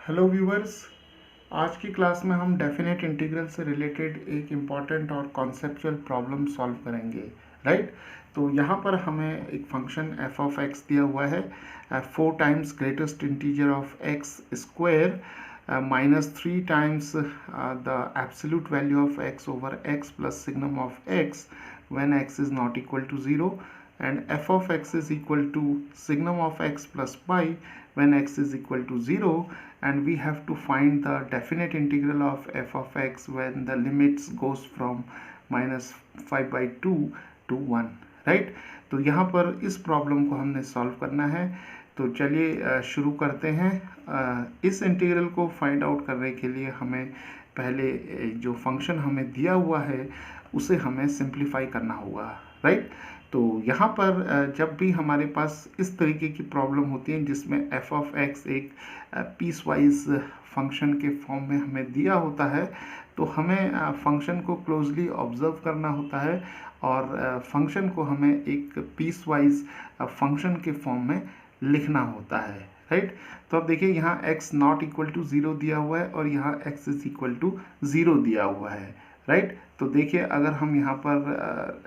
Hello viewers. आज की class में हम डेफिनेट इंटीग्रल से रिलेटेड एक इम्पॉर्टेंट और कॉन्सेप्चुअल प्रॉब्लम सॉल्व करेंगे। राइट। तो यहाँ पर हमें एक फंक्शन एफ ऑफ एक्स दिया हुआ है, 4 times greatest integer of x square -3 times the absolute value of x over x plus signum of x when x is not equal to 0, and f of x is equal to signum of x plus pi when x is equal to 0, and we have to find the definite integral of f of x when the limits goes from -5/2 to 1। Right. तो यहाँ पर इस problem को हमने solve करना है। तो चलिए शुरू करते हैं। इस इंटीग्रल को फाइंड आउट करने के लिए हमें पहले जो फंक्शन हमें दिया हुआ है उसे हमें सिंप्लीफाई करना होगा। राइट। तो यहाँ पर जब भी हमारे पास इस तरीके की प्रॉब्लम होती है जिसमें एफ ऑफ एक्स एक पीस वाइज फंक्शन के फॉर्म में हमें दिया होता है, तो हमें फंक्शन को क्लोजली ऑब्जर्व करना होता है और फंक्शन को हमें एक पीस वाइज फंक्शन के फॉर्म में लिखना होता है। राइट। तो अब देखिए यहाँ x नॉट इक्वल टू 0 दिया हुआ है और यहाँ x इज इक्वल टू 0 दिया हुआ है। राइट। तो देखिए अगर हम यहाँ पर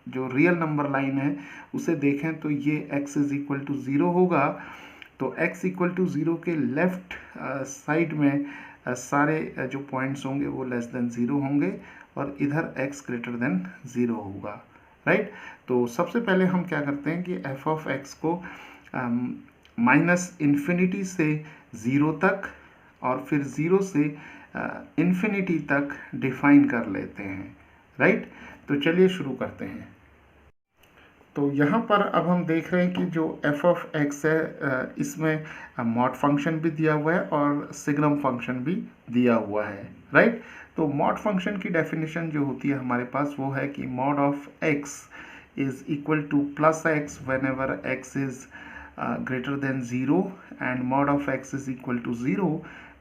जो रियल नंबर लाइन है उसे देखें तो ये x इज इक्वल टू 0 होगा। तो x इक्वल टू 0 के लेफ्ट साइड में सारे जो पॉइंट्स होंगे वो लेस देन 0 होंगे और इधर x ग्रेटर देन 0 होगा। राइट। तो सबसे पहले हम क्या करते हैं कि f ऑफ x को -∞ से 0 तक और फिर 0 से इन्फिनिटी तक डिफाइन कर लेते हैं। राइट। तो चलिए शुरू करते हैं। तो यहाँ पर अब हम देख रहे हैं कि जो f ऑफ x है इसमें मॉड फंक्शन भी दिया हुआ है और सिग्नम फंक्शन भी दिया हुआ है। राइट। तो मॉड फंक्शन की डेफिनेशन जो होती है हमारे पास वो है कि mod of x is equal two plus x when ever x is greater than 0, and mod of x is equal to 0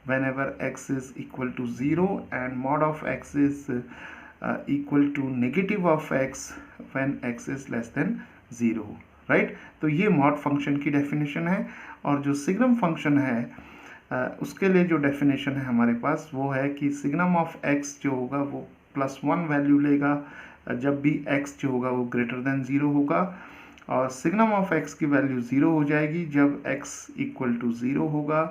whenever x is equal to 0, and mod of x is equal to negative of x when x is less than 0। Right. तो ये mod function की definition है और जो signum function है उसके लिए जो डेफिनेशन है हमारे पास वो है कि सिग्नम ऑफ x जो होगा वो +1 वैल्यू लेगा जब भी x जो होगा वो ग्रेटर देन 0 होगा, और सिग्नम ऑफ x की वैल्यू 0 हो जाएगी जब x इक्वल टू 0 होगा,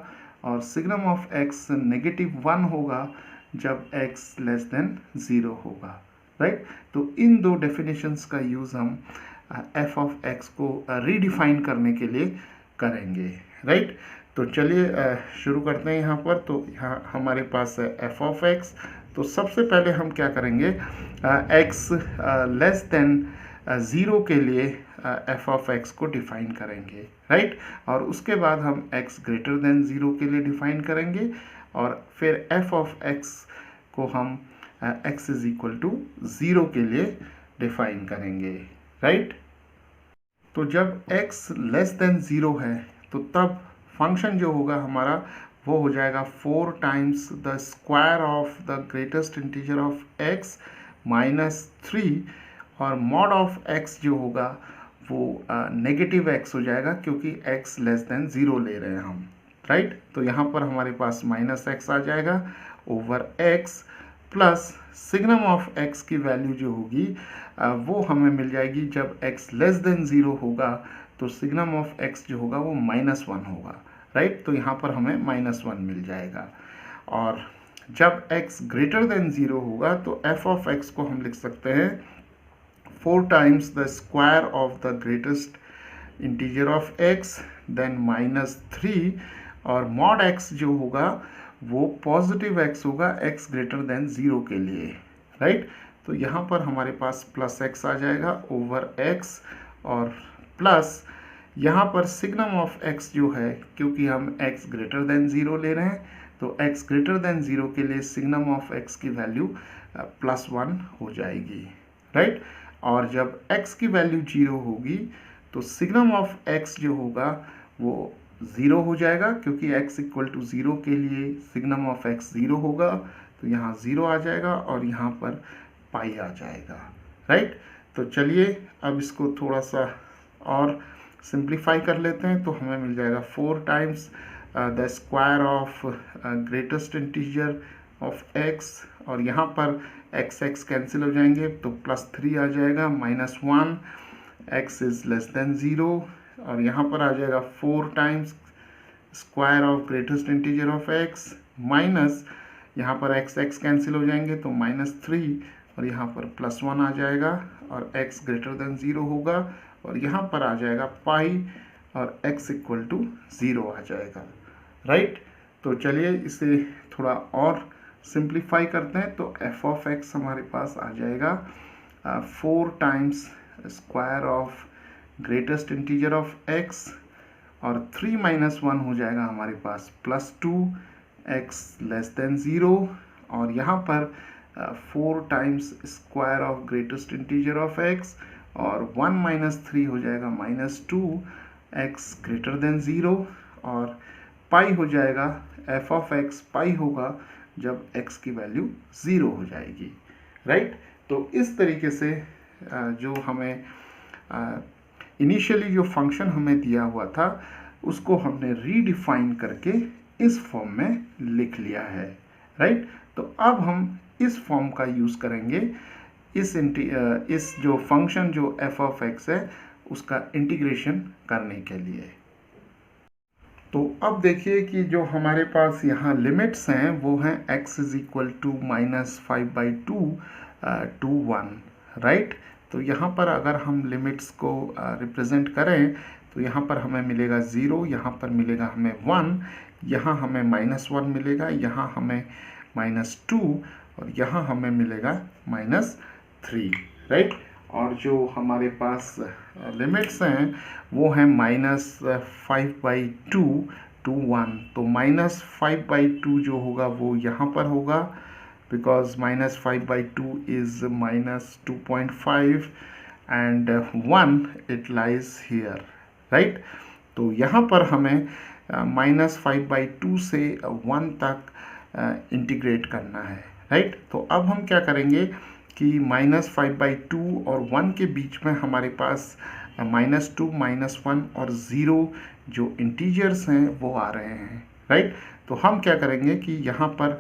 और सिग्नम ऑफ x -1 होगा जब x लेस देन 0 होगा। राइट। तो इन दो डेफिनेशंस का यूज़ हम f ऑफ x को रीडिफाइन करने के लिए करेंगे। राइट। तो चलिए शुरू करते हैं यहाँ पर। तो यहाँ हमारे पास है f ऑफ x। तो सबसे पहले हम क्या करेंगे, x लेस देन 0 के लिए f ऑफ x को डिफाइन करेंगे। राइट। और उसके बाद हम x ग्रेटर देन 0 के लिए डिफाइन करेंगे और फिर f ऑफ x को हम x इज इक्वल टू 0 के लिए डिफाइन करेंगे। राइट। तो जब x लेस देन 0 है तो तब फंक्शन जो होगा हमारा वो हो जाएगा 4 times the square of the greatest integer of x -3, और मॉड ऑफ x जो होगा वो नेगेटिव x हो जाएगा क्योंकि x लेस देन 0 ले रहे हैं हम। राइट। तो यहाँ पर हमारे पास -x आ जाएगा over x plus signum of x की वैल्यू जो होगी वो हमें मिल जाएगी जब x लेस देन 0 होगा, तो सिग्नम ऑफ x जो होगा वो -1 होगा। राइट। तो यहाँ पर हमें -1 मिल जाएगा, और जब x ग्रेटर देन 0 होगा तो f ऑफ x को हम लिख सकते हैं 4 times the square of the greatest integer of x then -3, और मॉड x जो होगा वो पॉजिटिव x होगा x ग्रेटर देन 0 के लिए। राइट। तो यहाँ पर हमारे पास +x आ जाएगा ओवर x, और प्लस यहाँ पर सिग्नम ऑफ x जो है क्योंकि हम x ग्रेटर देन 0 ले रहे हैं तो x ग्रेटर देन 0 के लिए सिग्नम ऑफ x की वैल्यू +1 हो जाएगी। राइट। और जब x की वैल्यू 0 होगी तो सिग्नम ऑफ x जो होगा वो 0 हो जाएगा क्योंकि x इक्वल टू 0 के लिए सिग्नम ऑफ x 0 होगा, तो यहाँ 0 आ जाएगा और यहाँ पर पाई आ जाएगा। राइट। तो चलिए अब इसको थोड़ा सा और सिंप्लीफाई कर लेते हैं। तो हमें मिल जाएगा 4 times the square of greatest integer of x, और यहाँ पर x x कैंसिल हो जाएंगे तो +3 आ जाएगा, -1, x इज लेस देन 0, और यहाँ पर आ जाएगा 4 times square of greatest integer of x, minus यहाँ पर x x कैंसिल हो जाएंगे तो -3, और यहाँ पर +1 आ जाएगा और x ग्रेटर देन 0 होगा, और यहाँ पर आ जाएगा पाई और x इक्वल टू 0 आ जाएगा, राइट। तो चलिए इसे थोड़ा और सिंप्लीफाई करते हैं। तो f ऑफ x हमारे पास आ जाएगा 4 times square of greatest integer of x, और 3 - 1 हो जाएगा हमारे पास +2, x लेस देन 0, और यहाँ पर 4 times square of greatest integer of x, और 1 - 3 हो जाएगा -2, x ग्रेटर देन 0, और पाई हो जाएगा, f ऑफ x पाई होगा जब x की वैल्यू 0 हो जाएगी, राइट। तो इस तरीके से जो हमें इनिशियली जो फंक्शन हमें दिया हुआ था उसको हमने रीडिफाइन करके इस फॉर्म में लिख लिया है, राइट। तो अब हम इस फॉर्म का यूज़ करेंगे इस जो फंक्शन जो f ऑफ x है उसका इंटीग्रेशन करने के लिए। तो अब देखिए कि जो हमारे पास यहाँ लिमिट्स हैं वो हैं x is equal to -5/2 to 1, right. तो यहाँ पर अगर हम लिमिट्स को रिप्रेजेंट करें तो यहाँ पर हमें मिलेगा 0, यहाँ पर मिलेगा हमें 1, यहाँ हमें -1 मिलेगा, यहाँ हमें -2, और यहाँ हमें मिलेगा -3, राइट। और जो हमारे पास लिमिट्स हैं वो हैं -5/2 to 1। तो -5/2 जो होगा वो यहाँ पर होगा, because -5/2 is -2.5 and 1 it lies here, right. तो यहाँ पर हमें -5/2 से 1 तक इंटीग्रेट करना है, राइट। तो अब हम क्या करेंगे कि -5/2 और 1 के बीच में हमारे पास -2, -1 और 0 जो इंटीजर्स हैं वो आ रहे हैं, राइट। तो हम क्या करेंगे कि यहाँ पर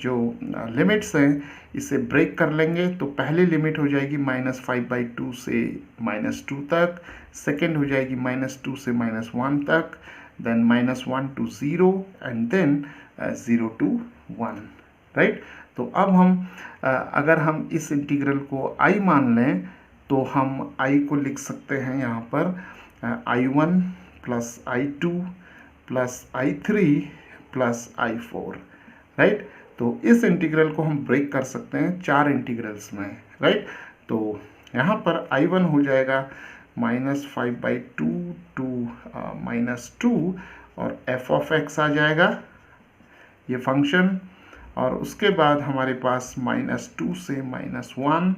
जो लिमिट्स हैं इसे ब्रेक कर लेंगे। तो पहली लिमिट हो जाएगी -5/2 से -2 तक, सेकेंड हो जाएगी -2 से -1 तक, then -1 to 0 and then 0 to 1, right. तो अब हम अगर हम इस इंटीग्रल को i मान लें तो हम i को लिख सकते हैं यहाँ पर i1 + i2 + i3 + i4, right. तो इस इंटीग्रल को हम ब्रेक कर सकते हैं 4 इंटीग्रल्स में, राइट। तो यहाँ पर i1 हो जाएगा -5/2 to -2, और f ऑफ x आ जाएगा ये फंक्शन, और उसके बाद हमारे पास -2 से -1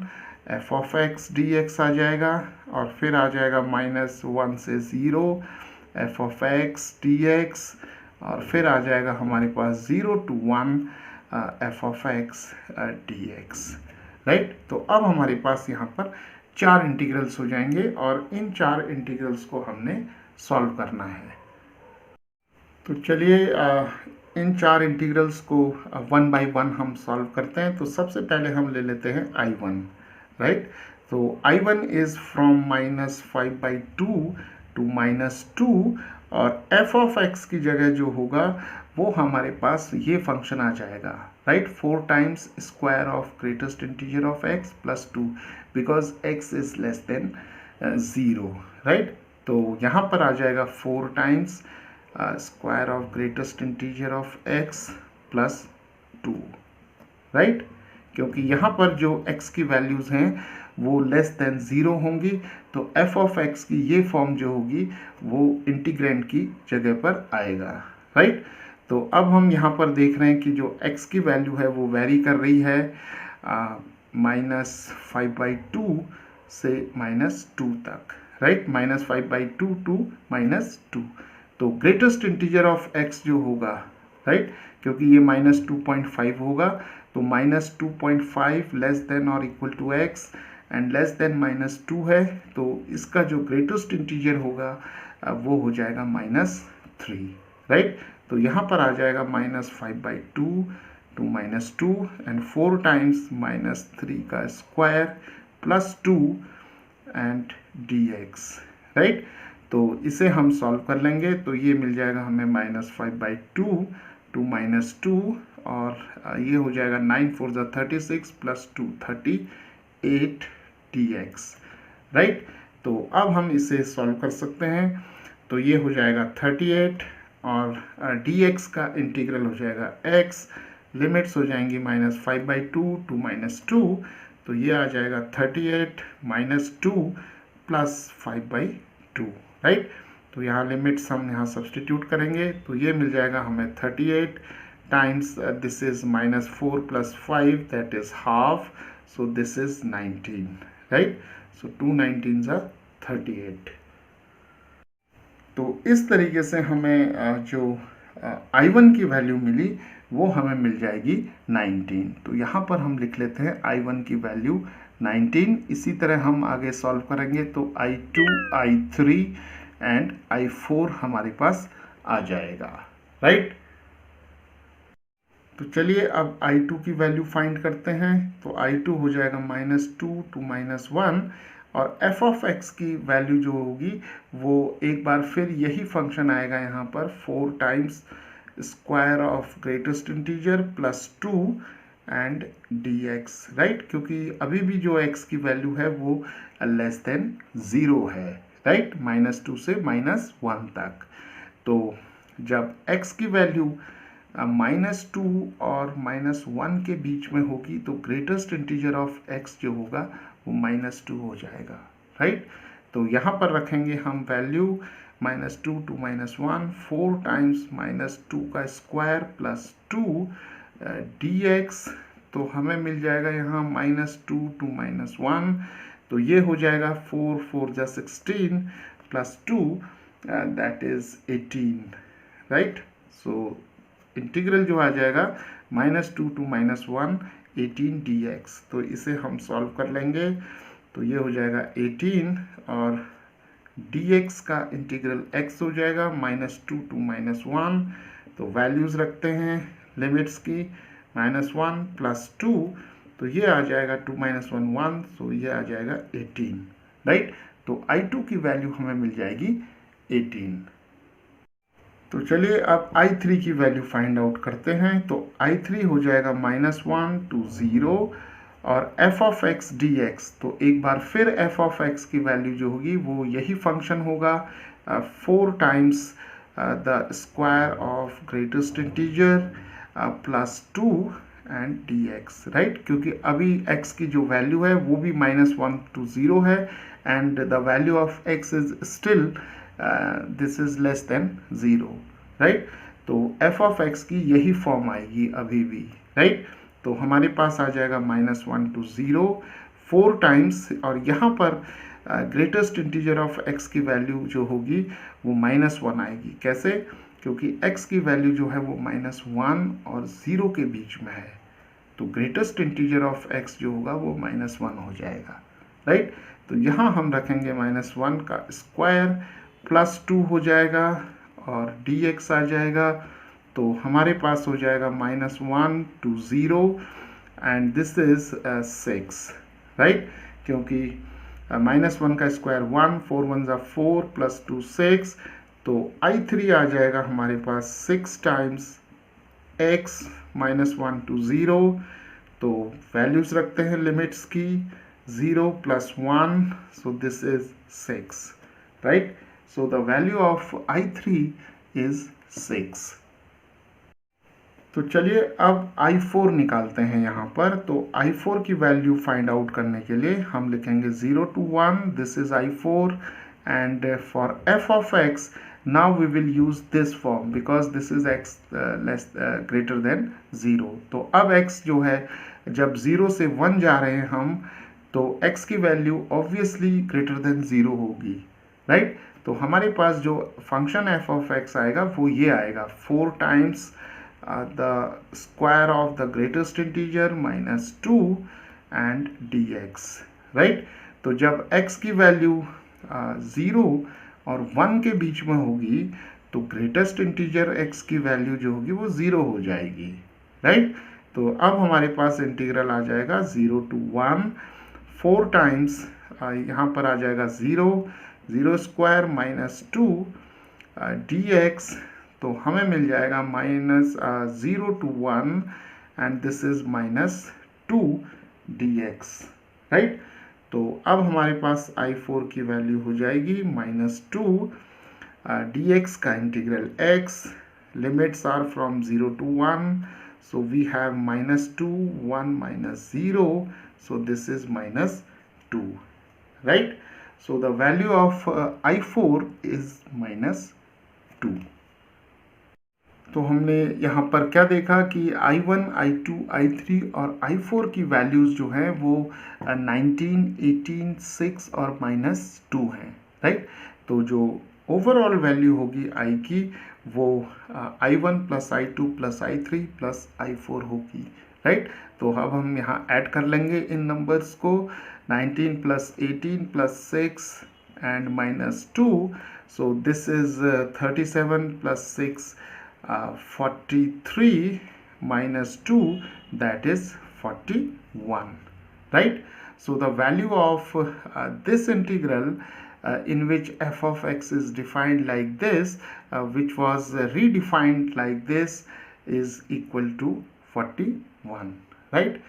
f ऑफ x dx आ जाएगा, और फिर आ जाएगा -1 से 0 f ऑफ x dx, और फिर आ जाएगा हमारे पास 0 to 1 f of x dx, right. तो अब हमारे पास यहाँ पर 4 इंटीग्रल्स हो जाएंगे और इन 4 इंटीग्रल्स को हमने सॉल्व करना है। तो चलिए इन 4 इंटीग्रल्स को 1 by 1 हम सॉल्व करते हैं। तो सबसे पहले हम ले लेते हैं I1, राइट। तो I1 इज़ फ्रॉम -5/2 to -2, और f ऑफ x की जगह जो होगा वो हमारे पास ये फंक्शन आ जाएगा, right. 4 times square of greatest integer of x +2, because x is less than 0, right. तो यहाँ पर आ जाएगा 4 times square of greatest integer of x +2, right. क्योंकि यहाँ पर जो x की वैल्यूज़ हैं वो लेस देन 0 होंगी, तो f ऑफ x की ये फॉर्म जो होगी वो इंटीग्रेंड की जगह पर आएगा, राइट। तो अब हम यहाँ पर देख रहे हैं कि जो x की वैल्यू है वो वेरी कर रही है -5/2 से -2 तक, राइट। -5/2 to -2। तो ग्रेटेस्ट इंटीजर ऑफ x जो होगा, राइट, क्योंकि ये -2.5 होगा, तो -2.5 लेस देन और equal to x and less than -2 है, तो इसका जो ग्रेटेस्ट इंटीजर होगा वो हो जाएगा -3, राइट। तो यहाँ पर आ जाएगा -5/2 टू -2 एंड 4 टाइम्स -3 का square plus 2 and dx, right. तो इसे हम सॉल्व कर लेंगे तो ये मिल जाएगा हमें -5/2 टू -2 और ये हो जाएगा 9 4 जा 36 प्लस 2 38 dx, राइट। तो अब हम इसे सॉल्व कर सकते हैं तो ये हो जाएगा 38 और dx का इंटीग्रल हो जाएगा x, लिमिट्स हो जाएंगी -5/2 टू -2 तो ये आ जाएगा 38 -2 प्लस 5/2, राइट। तो यहाँ लिमिट्स हम यहाँ सब्सटीट्यूट करेंगे तो ये मिल जाएगा हमें 38 times this is -4 plus 5 that is half, so this is 19, right. So 2 19s are 38। तो इस तरीके से हमें जो I1 की वैल्यू मिली वो हमें मिल जाएगी 19। तो यहाँ पर हम लिख लेते हैं I1 की वैल्यू 19। इसी तरह हम आगे सॉल्व करेंगे तो I2 I3 एंड I4 हमारे पास आ जाएगा, राइट। तो चलिए अब I2 की वैल्यू फाइंड करते हैं तो I2 हो जाएगा -2 टू -1 और f ऑफ x की वैल्यू जो होगी वो एक बार फिर यही फंक्शन आएगा यहाँ पर 4 times square of greatest integer plus 2 and dx, right. क्योंकि अभी भी जो x की वैल्यू है वो लेस देन 0 है, राइट, -2 से -1 तक। तो जब x की वैल्यू -2 और -1 के बीच में होगी तो ग्रेटेस्ट इंटीजर ऑफ x जो होगा वो -2 हो जाएगा, राइट। तो यहाँ पर रखेंगे हम वैल्यू -2 टू -1 4 टाइम्स -2 का स्क्वायर प्लस 2 dx। तो हमें मिल जाएगा यहाँ -2 टू -1 तो ये हो जाएगा 4 4 जा 16 plus 2 that is 18, right. So integral जो आ जाएगा -2 टू -1 18 dx। तो इसे हम सॉल्व कर लेंगे तो ये हो जाएगा 18 और dx का इंटीग्रल x हो जाएगा -2 टू -1। तो वैल्यूज़ रखते हैं लिमिट्स की -1 प्लस 2 तो ये आ जाएगा 2 - 1 1 तो ये आ जाएगा 18, राइट। तो I2 की वैल्यू हमें मिल जाएगी 18। तो चलिए अब I3 की वैल्यू फाइंड आउट करते हैं तो I3 हो जाएगा -1 टू 0 और f ऑफ x dx। तो एक बार फिर f ऑफ x की वैल्यू जो होगी वो यही फंक्शन होगा 4 times the square of greatest integer plus 2 and dx, right. क्योंकि अभी x की जो वैल्यू है वो भी -1 टू 0 है and the value of x is still this is less than 0, right. तो f ऑफ x की यही फॉर्म आएगी अभी भी, राइट। तो हमारे पास आ जाएगा -1 टू 0 4 टाइम्स और यहाँ पर ग्रेटेस्ट इंटीजर ऑफ x की वैल्यू जो होगी वो -1 आएगी। कैसे? क्योंकि x की वैल्यू जो है वो -1 और 0 के बीच में है तो ग्रेटेस्ट इंटीजर ऑफ x जो होगा वो -1 हो जाएगा, राइट। तो यहाँ हम रखेंगे -1 का स्क्वायर प्लस 2 हो जाएगा और dx आ जाएगा। तो हमारे पास हो जाएगा -1 to 0 and this is 6, right. क्योंकि -1 का स्क्वायर 1 4 1 जा 4 प्लस 2 6 तो I3 आ जाएगा हमारे पास 6 टाइम्स x -1 टू 0। तो वैल्यूज रखते हैं लिमिट्स की 0 plus 1 so this is 6, right. So the value of I3 is 6। तो चलिए अब I4 निकालते हैं यहाँ पर। तो I4 की वैल्यू फाइंड आउट करने के लिए हम लिखेंगे 0 to 1 this is I4 and for f of x now we will use this form because this is x greater than 0। तो अब x जो है जब 0 से 1 जा रहे हैं हम तो x की वैल्यू ऑब्वियसली ग्रेटर देन 0 होगी, राइट। तो हमारे पास जो फंक्शन f ऑफ x आएगा वो ये आएगा 4 times the square of the greatest integer -2 and dx, right. तो जब x की वैल्यू 0 और 1 के बीच में होगी तो ग्रेटेस्ट इंटीजर x की वैल्यू जो होगी वो 0 हो जाएगी, राइट। तो अब हमारे पास इंटीग्रल आ जाएगा 0 to 1, 4 टाइम्स यहाँ पर आ जाएगा 0 स्क्वायर माइनस 2 dx, तो हमें मिल जाएगा minus 0 to 1 and this is minus 2 dx, right. तो अब हमारे पास I4 की वैल्यू हो जाएगी माइनस 2 dx का integral x, limits are from 0 to 1, so we have minus 2, 1 minus 0, so this is minus 2, right? So the value of I4 is minus 2. तो हमने यहाँ पर क्या देखा कि I1, I2, I3 और I4 की वैल्यूज़ जो हैं वो 19, 18, 6 और -2 हैं, राइट। तो जो ओवरऑल वैल्यू होगी I की वो I1 plus I2 plus I3 plus I4 होगी, राइट। तो अब हम यहाँ ऐड कर लेंगे इन नंबर्स को, 19 plus 18 plus 6 and -2, so this is 37 plus 6 43 minus 2, that is 41, right? So the value of this integral in which f of x is defined like this, which was redefined like this, is equal to 41, right?